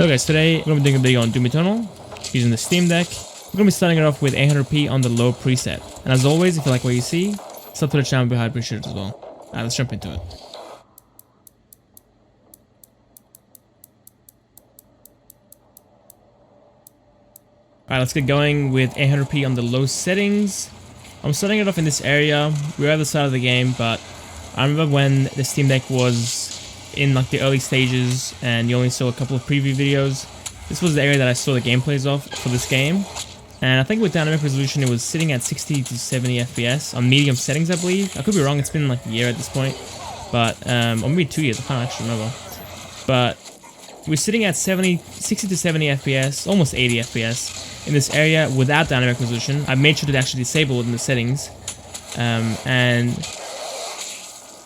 So guys, today we're going to be doing a video on Doom Eternal using the Steam Deck. We're going to be starting it off with 800p on the low preset. And as always, if you like what you see, sub to the channel, would be highly appreciated as well. Alright, let's jump into it. Alright, let's get going with 800p on the low settings. I'm starting it off in this area. We're at the start of the game, but I remember when the Steam Deck was in like the early stages and you only saw a couple of preview videos. This was the area that I saw the gameplays of for this game. And I think with dynamic resolution, it was sitting at 60 to 70 FPS on medium settings, I believe. I could be wrong, it's been like a year at this point. But, or maybe 2 years, I can't actually remember. But we're sitting at 60 to 70 FPS, almost 80 FPS in this area without dynamic resolution. I made sure to actually disable it in the settings.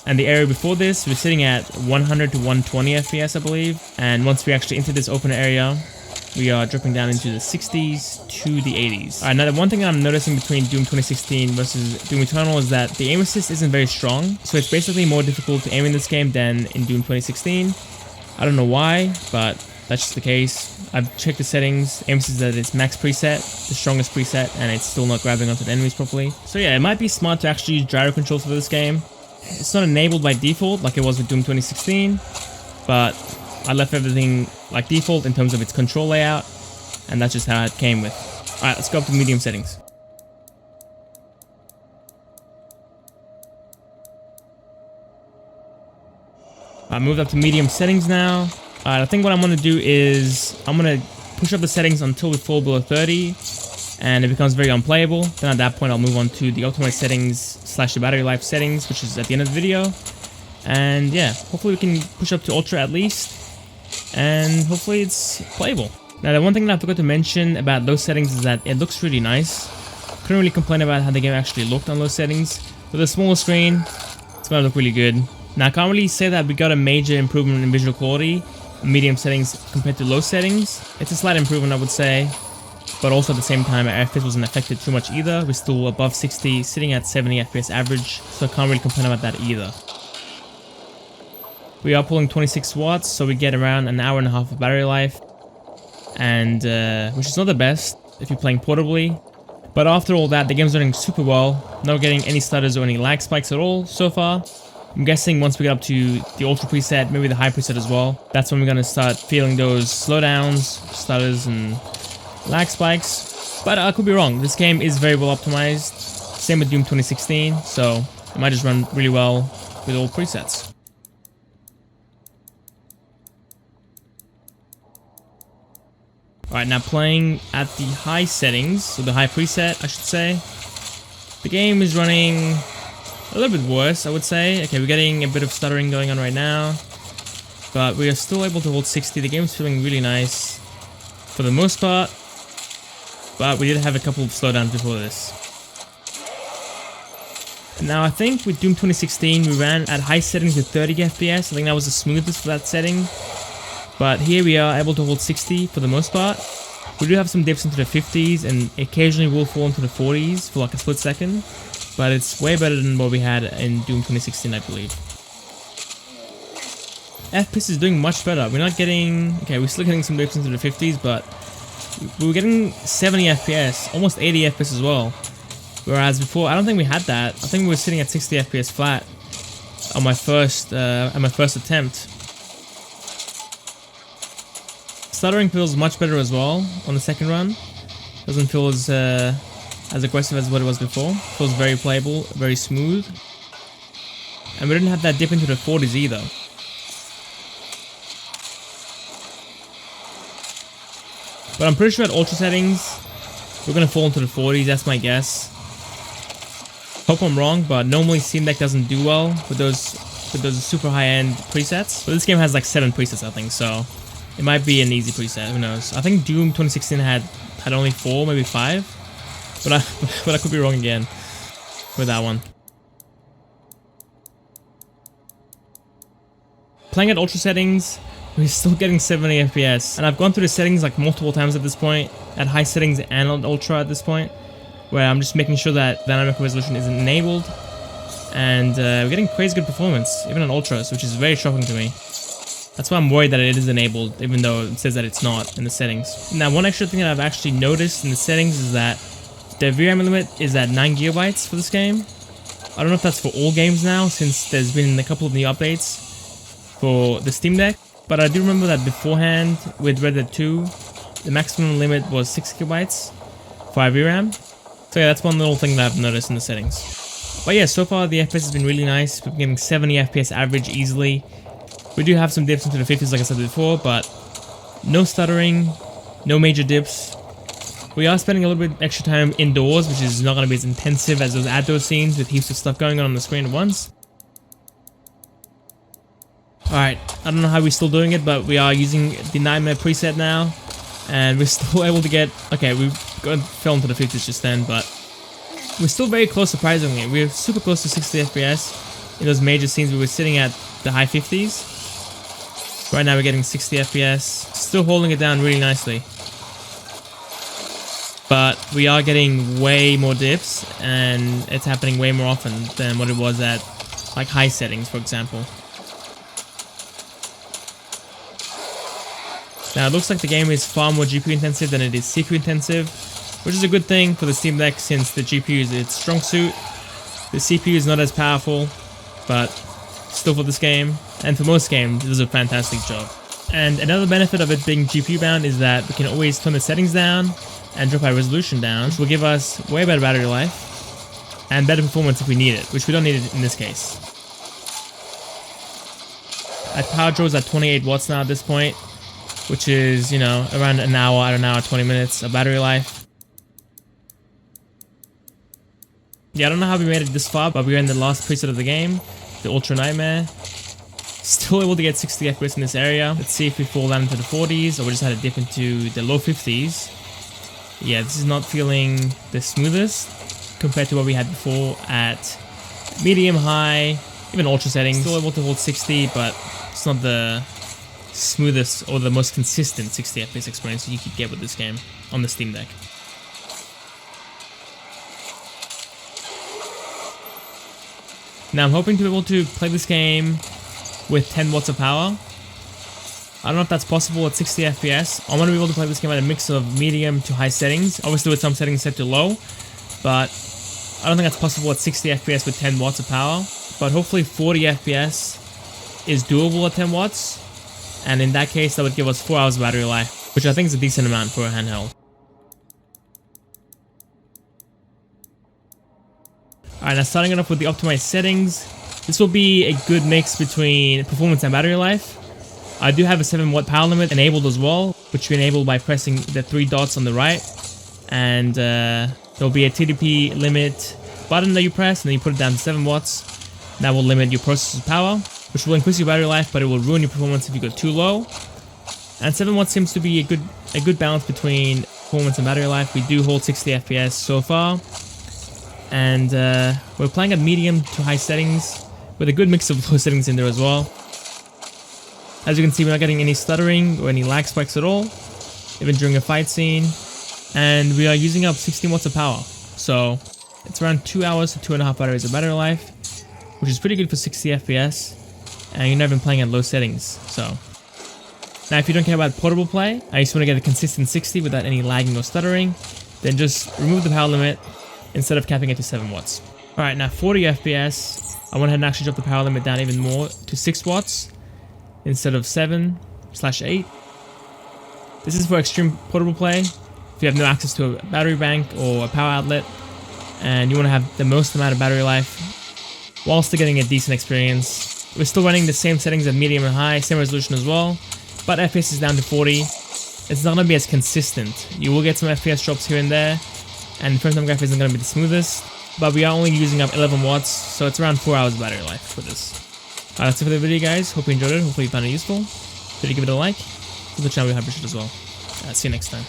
And the area before this, we're sitting at 100 to 120 FPS, I believe. And once we actually enter this open area, we are dropping down into the 60s to the 80s. Alright, now the one thing I'm noticing between Doom 2016 versus Doom Eternal is that the aim assist isn't very strong. So it's basically more difficult to aim in this game than in Doom 2016. I don't know why, but that's just the case. I've checked the settings. Aim assist is at its max preset, the strongest preset, and it's still not grabbing onto the enemies properly. So yeah, it might be smart to actually use gyro controls for this game. It's not enabled by default like it was with Doom 2016, but I left everything like default in terms of its control layout, and that's just how it came with. Alright, let's go up to medium settings. I moved up to medium settings now. Alright, I think what I'm going to do is I'm going to push up the settings until we fall below 30, and it becomes very unplayable. Then at that point I'll move on to the optimized settings / the battery life settings, which is at the end of the video. And yeah, hopefully we can push up to ultra at least, and hopefully it's playable. Now the one thing that I forgot to mention about low settings is that it looks really nice. Couldn't really complain about how the game actually looked on low settings. With a smaller screen, it's gonna look really good. Now I can't really say that we got a major improvement in visual quality in medium settings compared to low settings. It's a slight improvement, I would say. But also at the same time, our FPS wasn't affected too much either. We're still above 60, sitting at 70 FPS average, so I can't really complain about that either. We are pulling 26 watts, so we get around an hour and a half of battery life, and which is not the best if you're playing portably. But after all that, the game's running super well, not getting any stutters or any lag spikes at all so far. I'm guessing once we get up to the ultra preset, maybe the high preset as well, that's when we're going to start feeling those slowdowns, stutters, and lag spikes. But I could be wrong. This game is very well optimized. Same with Doom 2016, so it might just run really well with all presets. Alright, now playing at the high settings, so the high preset, I should say. The game is running a little bit worse, I would say. Okay, we're getting a bit of stuttering going on right now, but we are still able to hold 60. The game's feeling really nice for the most part. But we did have a couple of slowdowns before this. Now I think with Doom 2016 we ran at high settings with 30 FPS. I think that was the smoothest for that setting. But here we are able to hold 60 for the most part. We do have some dips into the 50s and occasionally will fall into the 40s for like a split second. But it's way better than what we had in Doom 2016, I believe. FPS is doing much better. We're not getting... Okay, we're still getting some dips into the 50s, but we were getting 70 FPS, almost 80 FPS as well. Whereas before, I don't think we had that. I think we were sitting at 60 FPS flat on my first attempt. Stuttering feels much better as well on the second run. Doesn't feel as aggressive as what it was before. Feels very playable, very smooth. And we didn't have that dip into the 40s either. But I'm pretty sure at ultra settings, we're going to fall into the 40s, that's my guess. Hope I'm wrong, but normally Steam Deck doesn't do well with those super high-end presets. But this game has like 7 presets, I think, so it might be an easy preset, who knows. I think Doom 2016 had only 4, maybe 5. But I could be wrong again with that one. Playing at ultra settings, we're still getting 70 FPS, and I've gone through the settings like multiple times at this point, at high settings and on ultra at this point, where I'm just making sure that dynamic resolution isn't enabled, and we're getting crazy good performance, even on ultras, which is very shocking to me. That's why I'm worried that it is enabled, even though it says that it's not in the settings. Now, one extra thing that I've actually noticed in the settings is that the VRAM limit is at 9 GB for this game. I don't know if that's for all games now, since there's been a couple of new updates for the Steam Deck. But I do remember that beforehand, with Red Dead 2, the maximum limit was 6 GB for VRAM. So yeah, that's one little thing that I've noticed in the settings. But yeah, so far the FPS has been really nice. We're getting 70 FPS average easily. We do have some dips into the 50s like I said before, but no stuttering, no major dips. We are spending a little bit extra time indoors, which is not going to be as intensive as those outdoor scenes with heaps of stuff going on the screen at once. Alright, I don't know how we're still doing it, but we are using the Nightmare preset now. And we're still able to get... Okay, we fell into the 50s just then, but we're still very close, surprisingly. We're super close to 60 FPS in those major scenes. We were sitting at the high 50s. Right now we're getting 60 FPS. Still holding it down really nicely. But we are getting way more dips, and it's happening way more often than what it was at like high settings, for example. Now it looks like the game is far more GPU intensive than it is CPU intensive, which is a good thing for the Steam Deck since the GPU is its strong suit. The CPU is not as powerful, but still for this game, and for most games, it does a fantastic job. And another benefit of it being GPU bound is that we can always turn the settings down and drop our resolution down, which will give us way better battery life and better performance if we need it, which we don't need it in this case. Our power draw is at 28 watts now at this point, which is, you know, around an hour 20 minutes of battery life. Yeah, I don't know how we made it this far, but we're in the last preset of the game, the Ultra Nightmare. Still able to get 60 FPS in this area. Let's see if we fall down into the 40s, or we just had a dip into the low 50s. Yeah, this is not feeling the smoothest compared to what we had before at medium, high, even ultra settings. Still able to hold 60, but it's not the smoothest or the most consistent 60 FPS experience you could get with this game on the Steam Deck. Now I'm hoping to be able to play this game with 10 watts of power. I don't know if that's possible at 60 FPS. I want to be able to play this game at a mix of medium to high settings, obviously with some settings set to low, but I don't think that's possible at 60 FPS with 10 watts of power. But hopefully 40 FPS is doable at 10 watts, and in that case that would give us 4 hours of battery life, which I think is a decent amount for a handheld. Alright, now starting it off with the optimized settings. This will be a good mix between performance and battery life. I do have a 7 watt power limit enabled as well, which you enable by pressing the 3 dots on the right. And there'll be a TDP limit button that you press, and then you put it down to 7 watts. That will limit your processor's power, which will increase your battery life, but it will ruin your performance if you go too low. And 7 watts seems to be a good balance between performance and battery life. We do hold 60 FPS so far. And we're playing at medium to high settings with a good mix of low settings in there as well. As you can see, we're not getting any stuttering or any lag spikes at all, even during a fight scene. And we are using up 16 watts of power. So it's around 2 hours to 2.5 batteries of battery life, which is pretty good for 60 FPS. And you're not even playing at low settings. So now if you don't care about portable play, I just want to get a consistent 60 without any lagging or stuttering, then just remove the power limit instead of capping it to 7 watts. Alright, now 40 FPS, I went ahead and actually dropped the power limit down even more to 6 watts instead of 7/8. This is for extreme portable play. If you have no access to a battery bank or a power outlet and you want to have the most amount of battery life while still getting a decent experience. We're still running the same settings at medium and high, same resolution as well, but FPS is down to 40. It's not going to be as consistent. You will get some FPS drops here and there, and frame-time graph isn't going to be the smoothest, but we are only using up 11 watts, so it's around 4 hours of battery life for this. That's it for the video, guys. Hope you enjoyed it. Hopefully you found it useful. If you did, give it a like. To the channel, we appreciate it as well. See you next time.